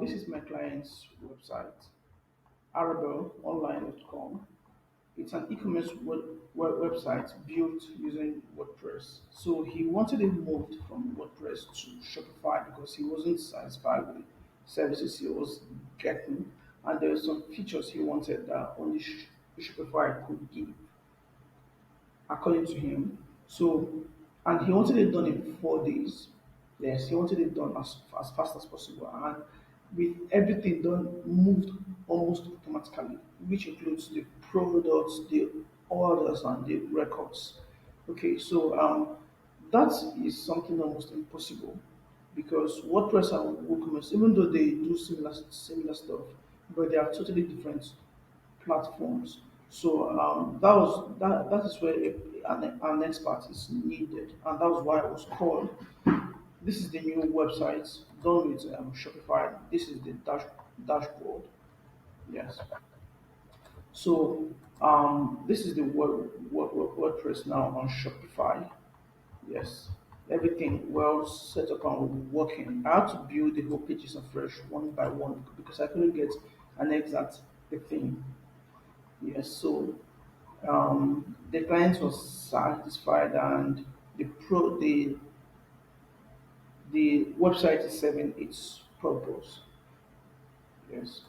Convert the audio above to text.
This is my client's website, arabelonline.com. It's an e-commerce website built using WordPress. So he wanted it moved from WordPress to Shopify because he wasn't satisfied with the services he was getting, and there were some features he wanted that only Shopify could give, according to him. So, and he wanted it done in 4 days. Yes, he wanted it done as fast as possible, and with everything done, moved almost automatically, which includes the products, the orders, and the records. Okay, so that is something almost impossible because WordPress and WooCommerce, even though they do similar stuff, but they are totally different platforms. So that is where an expert is needed, and that was why I was called. This is the new website done with Shopify. This is the dashboard. Yes. So this is the WordPress now on Shopify. Yes. Everything well set up and working. I had to build the whole pages afresh one by one because I couldn't get an exact thing. Yes. So the client was satisfied and the website is serving its purpose. Yes.